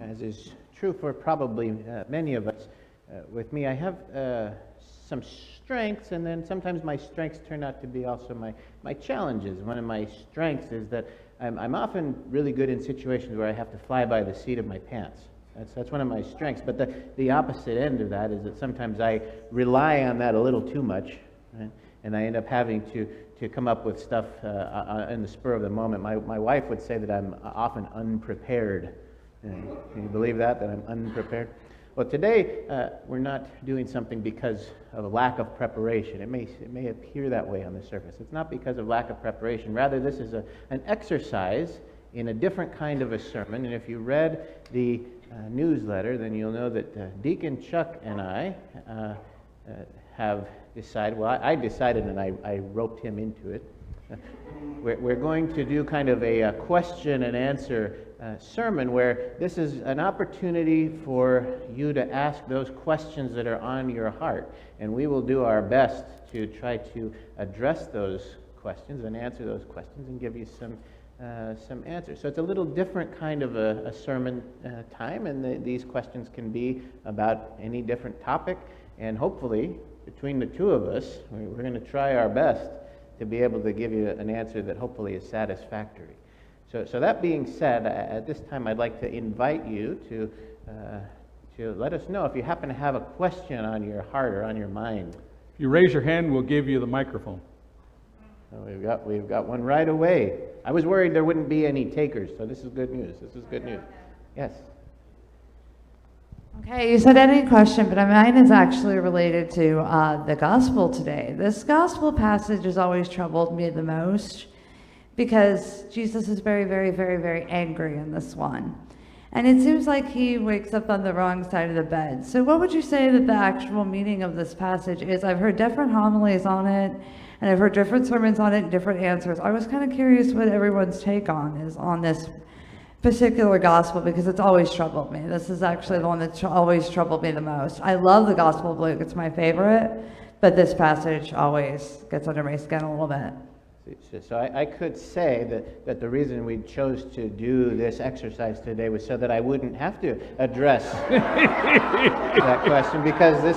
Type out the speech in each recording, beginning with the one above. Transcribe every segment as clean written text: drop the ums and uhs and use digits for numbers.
as is true for probably many of us. With me, I have some strengths, and then sometimes my strengths turn out to be also my challenges. One of my strengths is that I'm often really good in situations where I have to fly by the seat of my pants. That's one of my strengths. But the opposite end of that is that sometimes I rely on that a little too much, right? And I end up having to come up with stuff in the spur of the moment. My wife would say that I'm often unprepared. Can you believe that I'm unprepared? Well, today we're not doing something because of a lack of preparation. It may appear that way on the surface. It's not because of lack of preparation. Rather, this is an exercise in a different kind of a sermon. And if you read the newsletter, then you'll know that Deacon Chuck and I have decided, well, I decided and I roped him into it. We're going to do kind of a question and answer sermon where this is an opportunity for you to ask those questions that are on your heart. And we will do our best to try to address those questions and answer those questions and give you some answers. So it's a little different kind of a sermon time, and these questions can be about any different topic. And hopefully, between the two of us, we're going to try our best to be able to give you an answer that hopefully is satisfactory. So that being said, at this time I'd like to invite you to let us know if you happen to have a question on your heart or on your mind. If you raise your hand, we'll give you the microphone. Oh, we've got one right away. I was worried there wouldn't be any takers, so this is good news. This is good news. Yes. Okay, you said any question, but mine is actually related to the gospel today. This gospel passage has always troubled me the most because Jesus is very, very, very, very angry in this one. And it seems like he wakes up on the wrong side of the bed. So what would you say that the actual meaning of this passage is? I've heard different homilies on it, and I've heard different sermons on it and different answers. I was kind of curious what everyone's take on is on this particular gospel, because it's always troubled me. This is actually the one that's always troubled me the most. I love the Gospel of Luke. It's my favorite, but this passage always gets under my skin a little bit. So I could say that the reason we chose to do this exercise today was so that I wouldn't have to address that question, because this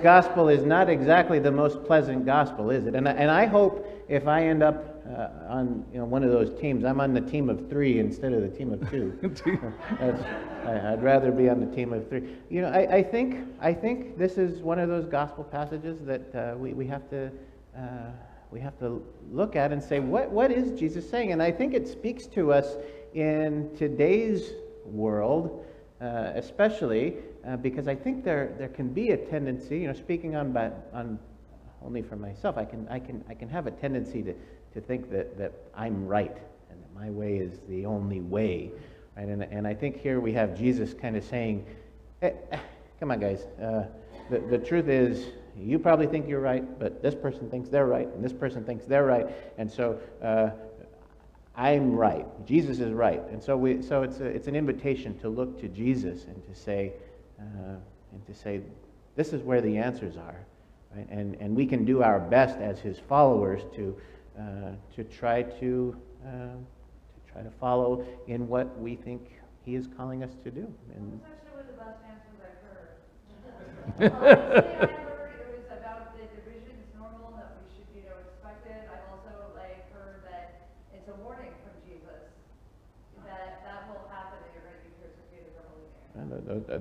gospel is not exactly the most pleasant gospel, is it? And I hope if I end up on one of those teams, I'm on the team of 3 instead of the team of 2. I'd rather be on the team of 3. I think this is one of those gospel passages that we have to look at and say, what is Jesus saying? And I think it speaks to us in today's world, especially because I think there can be a tendency, speaking on only for myself, I can have a tendency to think that I'm right and that my way is the only way, right? And I think here we have Jesus kind of saying, hey, come on, guys. The truth is, you probably think you're right, but this person thinks they're right, and this person thinks they're right, and so I'm right. Jesus is right, and so it's an invitation to look to Jesus and to say this is where the answers are, right? And we can do our best as His followers to try to follow in what we think He is calling us to do. And that's actually one of the best answers I've heard.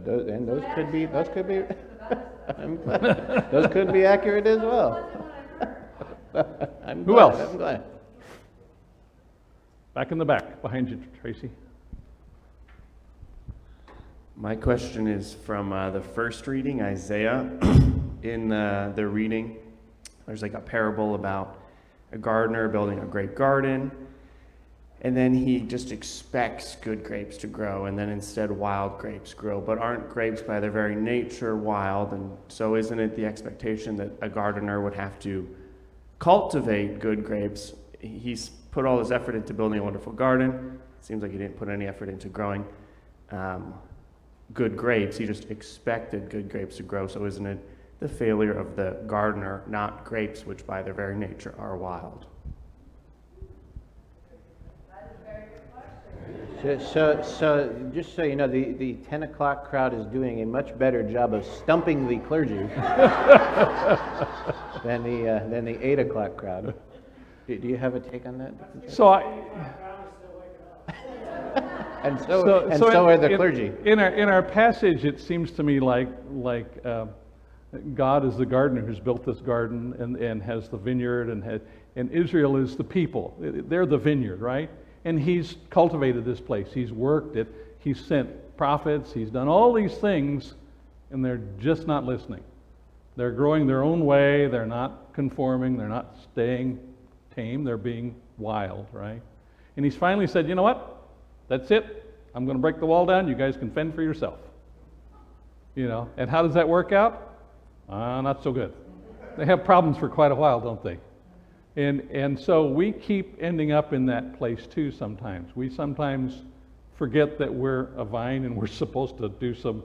Those could be I'm glad. Those could be accurate as well. Who else? I'm glad. Back in the back, behind you, Tracy. My question is from the first reading, Isaiah. In the reading, there's like a parable about a gardener building a great garden, and then he just expects good grapes to grow, and then instead wild grapes grow. But aren't grapes by their very nature wild? And so isn't it the expectation that a gardener would have to cultivate good grapes? He's put all his effort into building a wonderful garden. It seems like he didn't put any effort into growing good grapes. He just expected good grapes to grow. So isn't it the failure of the gardener, not grapes, which by their very nature are wild? That is a very good question. So just so you know, the 10 o'clock crowd is doing a much better job of stumping the clergy than the 8 o'clock crowd. Do you have a take on that? So And so are the clergy. In our passage, it seems to me like God is the gardener who's built this garden and has the vineyard, and Israel is the people. They're the vineyard, right? And he's cultivated this place. He's worked it. He's sent prophets. He's done all these things, and they're just not listening. They're growing their own way. They're not conforming. They're not staying tame. They're being wild, right? And he's finally said, you know what? That's it. I'm going to break the wall down. You guys can fend for yourself. And how does that work out? Not so good. They have problems for quite a while, don't they? And so we keep ending up in that place too sometimes. We sometimes forget that we're a vine and we're supposed to do some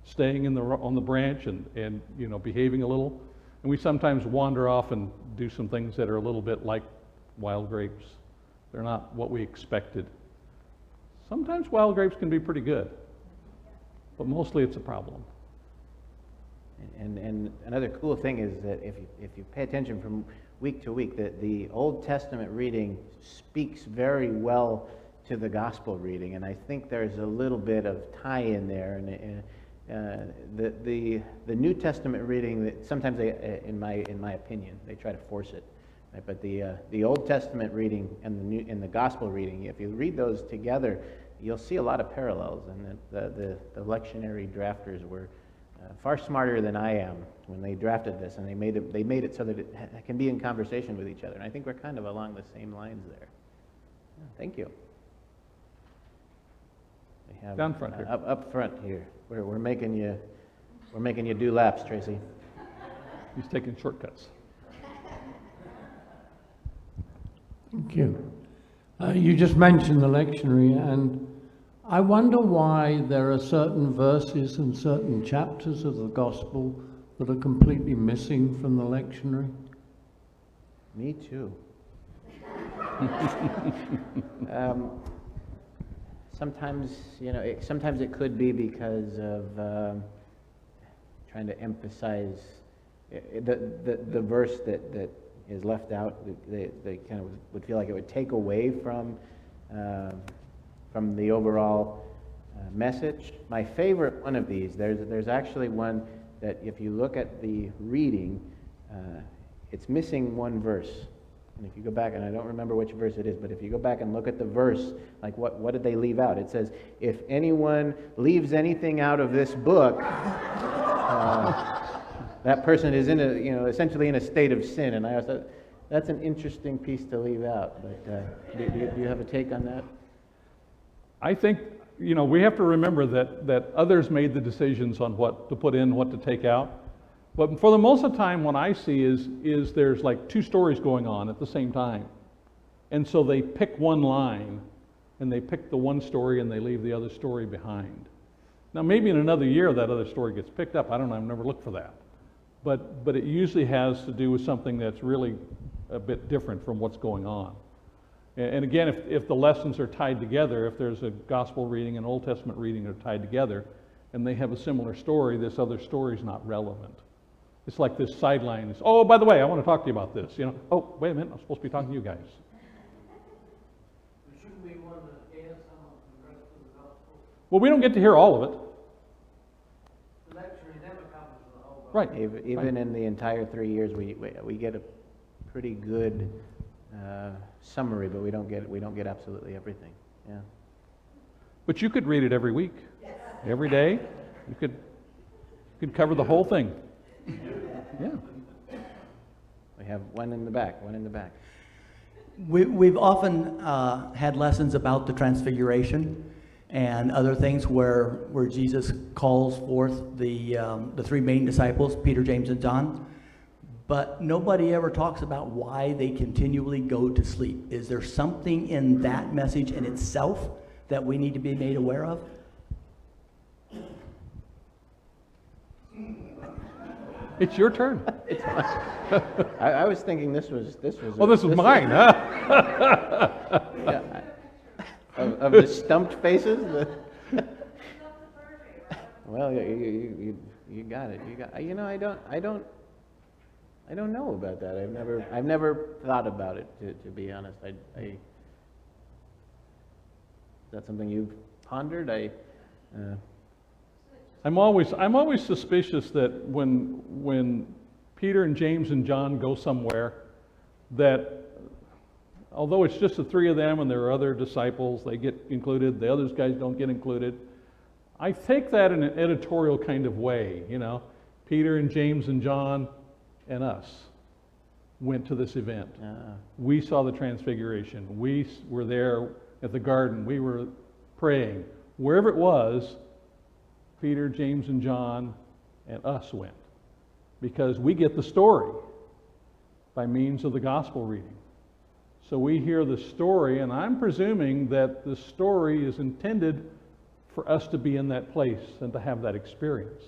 staying on the branch and behaving a little. And we sometimes wander off and do some things that are a little bit like wild grapes. They're not what we expected. Sometimes wild grapes can be pretty good, but mostly it's a problem. And another cool thing is that if you pay attention from week to week, that the Old Testament reading speaks very well to the Gospel reading, and I think there's a little bit of tie-in there. And the New Testament reading, that sometimes they, in my opinion, they try to force it. Right? But the Old Testament reading and the Gospel reading, if you read those together, you'll see a lot of parallels, and that the lectionary drafters were far smarter than I am when they drafted this, and they made it so that it can be in conversation with each other. And I think we're kind of along the same lines there. Yeah, thank you. We have Down front here. Up front here. We're making you do laps, Tracy. He's taking shortcuts. Thank you. You just mentioned the lectionary, and I wonder why there are certain verses and certain chapters of the Gospel that are completely missing from the lectionary. Me too. Sometimes it could be because of trying to emphasize the verse that is left out. They kind of would feel like it would take away from the overall message. My favorite one of these, there's actually one that if you look at the reading, it's missing one verse. And if you go back, and I don't remember which verse it is, but if you go back and look at the verse, like what did they leave out? It says, if anyone leaves anything out of this book, that person is essentially in a state of sin. And I thought, that's an interesting piece to leave out. But do you have a take on that? I think, we have to remember that others made the decisions on what to put in, what to take out. But for the most of the time, what I see is there's like two stories going on at the same time. And so they pick one line, and they pick the one story, and they leave the other story behind. Now, maybe in another year that other story gets picked up. I don't know, I've never looked for that. But it usually has to do with something that's really a bit different from what's going on. And again, if the lessons are tied together, if there's a gospel reading and Old Testament reading are tied together, and they have a similar story, this other story is not relevant. It's like this sideline is, oh, by the way, I want to talk to you about this. Oh, wait a minute, I'm supposed to be talking to you guys. Shouldn't we want to add some of the rest of the gospel? Well, we don't get to hear all of it. The lectionary never covers the whole gospel. Right. Even in the entire 3 years, we get a pretty good summary, but we don't get absolutely everything. Yeah. But you could read it every week, every day. You could cover the whole thing. Yeah. We have one in the back. We've often had lessons about the Transfiguration and other things where Jesus calls forth the three main disciples, Peter, James, and John. But nobody ever talks about why they continually go to sleep. Is there something in that message in itself that we need to be made aware of? It's your turn. I was thinking this was. Well, this was mine, huh? Yeah, of the stumped faces? Well, you got it. You know, I don't know about that. I've never thought about it, to be honest. Is that something you've pondered? I'm always suspicious that when Peter and James and John go somewhere, that although it's just the three of them and there are other disciples, they get included, the other guys don't get included. I take that in an editorial kind of way, you know. Peter and James and John and us went to this event. We saw the transfiguration. We were there at the garden. We were praying. Wherever it was, Peter, James, and John and us went. Because we get the story by means of the gospel reading. So we hear the story, and I'm presuming that the story is intended for us to be in that place and to have that experience.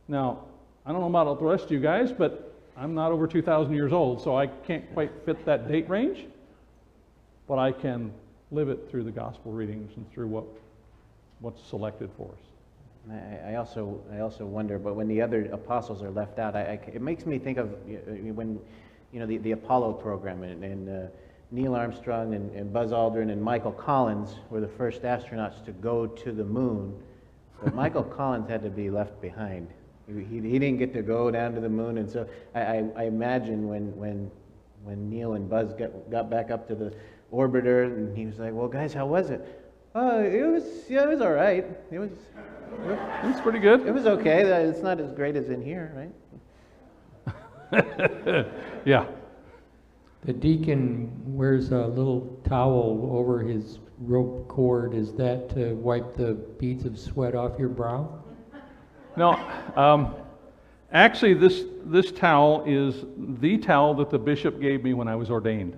Now, I don't know about the rest of you guys, but I'm not over 2,000 years old, so I can't quite fit that date range, but I can live it through the gospel readings and through what's selected for us. I also wonder, but when the other apostles are left out, it makes me think of when, the Apollo program and Neil Armstrong and Buzz Aldrin and Michael Collins were the first astronauts to go to the moon, but Michael Collins had to be left behind. He didn't get to go down to the moon, and so I imagine when Neil and Buzz got back up to the orbiter, and he was like, "Well, guys, how was it?" "Oh, it was all right. It was pretty good. It was okay. It's not as great as in here, right?" Yeah. The deacon wears a little towel over his rope cord. Is that to wipe the beads of sweat off your brow? No, actually, this towel is the towel that the bishop gave me when I was ordained.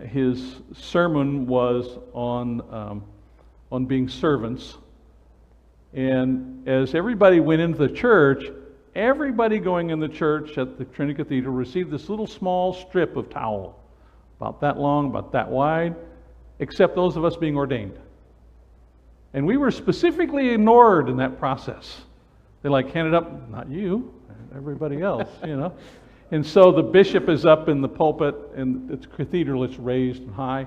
His sermon was on being servants, and as everybody went into the church, everybody going in the church at the Trinity Cathedral received this little small strip of towel, about that long, about that wide, except those of us being ordained. And we were specifically ignored in that process. They handed up, not you, everybody else, And so the bishop is up in the pulpit, and it's cathedral, it's raised and high,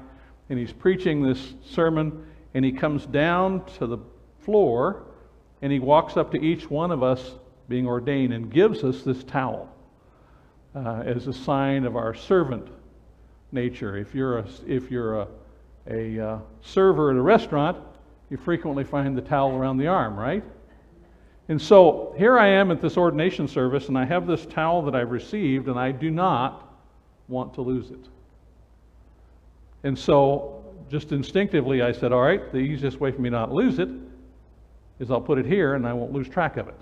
and he's preaching this sermon, and he comes down to the floor, and he walks up to each one of us being ordained and gives us this towel as a sign of our servant nature. If you're a server at a restaurant, you frequently find the towel around the arm, right? And so here I am at this ordination service, and I have this towel that I've received, and I do not want to lose it. And so just instinctively I said, all right, the easiest way for me not to lose it is I'll put it here and I won't lose track of it.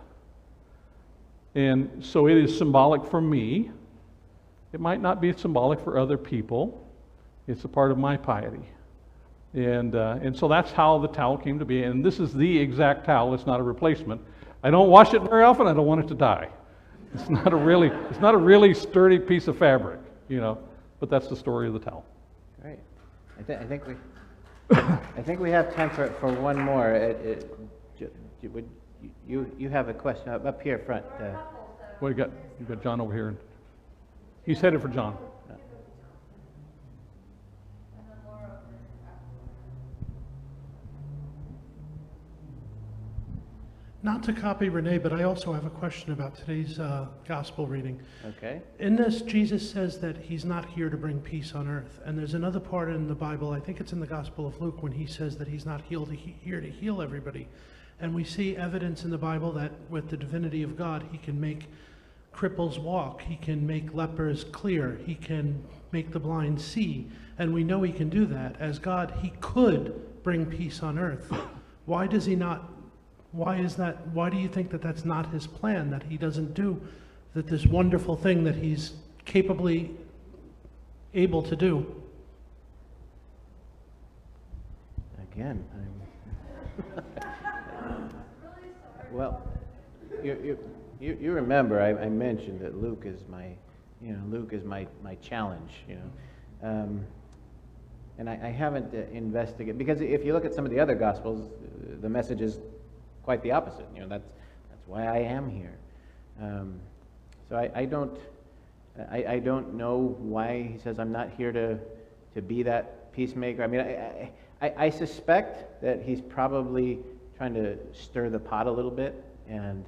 And so it is symbolic for me. It might not be symbolic for other people. It's a part of my piety. And so that's how the towel came to be. And this is the exact towel. It's not a replacement. I don't wash it very often. I don't want it to die. It's not a really sturdy piece of fabric, But that's the story of the towel. Great. I think we have time for one more. You have a question up here front. Well, you got John over here. He's headed for John. Not to copy Renee, but I also have a question about today's gospel reading. Okay. In this, Jesus says that he's not here to bring peace on earth. And there's another part in the Bible, I think it's in the Gospel of Luke, when he says that he's not here to heal everybody. And we see evidence in the Bible that with the divinity of God, he can make cripples walk, he can make lepers clear, he can make the blind see. And we know he can do that. As God, he could bring peace on earth. Why does he not? Why is that? Why do you think that that's not his plan, that he doesn't do that this wonderful thing that he's capably able to do? Again, well, you remember I mentioned that Luke is my challenge. and I haven't investigated, because if you look at some of the other Gospels, the message is quite the opposite. You know, that's why I am here. So I don't know why he says I'm not here to be that peacemaker. I mean, I suspect that he's probably trying to stir the pot a little bit and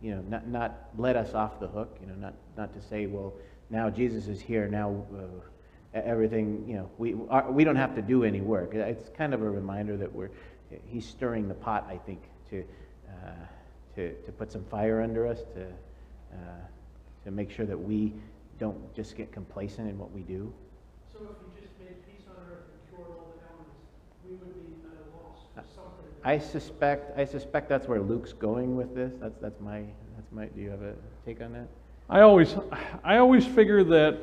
you know, not let us off the hook. You know, not to say, well, now Jesus is here. Now everything, you know, we don't have to do any work. It's kind of a reminder that he's stirring the pot, I think, to put some fire under us, to make sure that we don't just get complacent in what we do. So if he just made peace on earth and cured all the ailments, we would be at a loss for something. I suspect that's where Luke's going with this. That's my. Do you have a take on that? I always figure that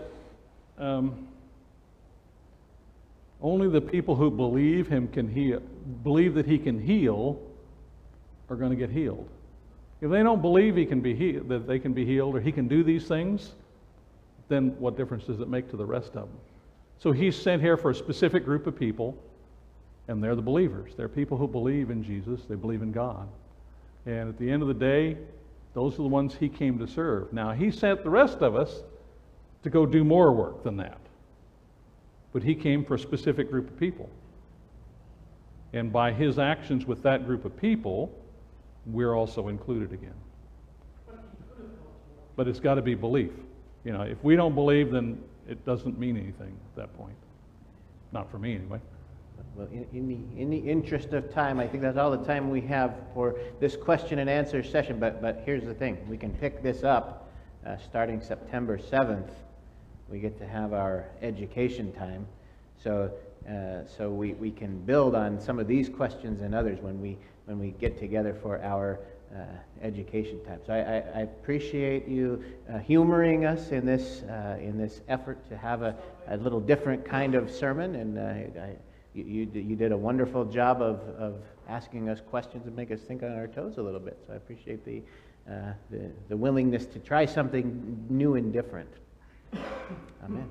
only the people who believe that he can heal, are going to get healed. If they don't believe he can be healed, that they can be healed, or he can do these things, then what difference does it make to the rest of them? So he's sent here for a specific group of people, and they're the believers. They're people who believe in Jesus. They believe in God. And at the end of the day, those are the ones he came to serve. Now, he sent the rest of us to go do more work than that. But he came for a specific group of people. And by his actions with that group of people, we're also included again. But it's got to be belief. You know, if we don't believe, then it doesn't mean anything at that point. Not for me, anyway. Well, in the interest of time, I think that's all the time we have for this question and answer session. But here's the thing: we can pick this up starting September 7th. We get to have our education time, so we can build on some of these questions and others when we get together for our education time. So I appreciate you humoring us in this effort to have a little different kind of sermon, and you did a wonderful job of asking us questions and make us think on our toes a little bit. So I appreciate the willingness to try something new and different. Amen.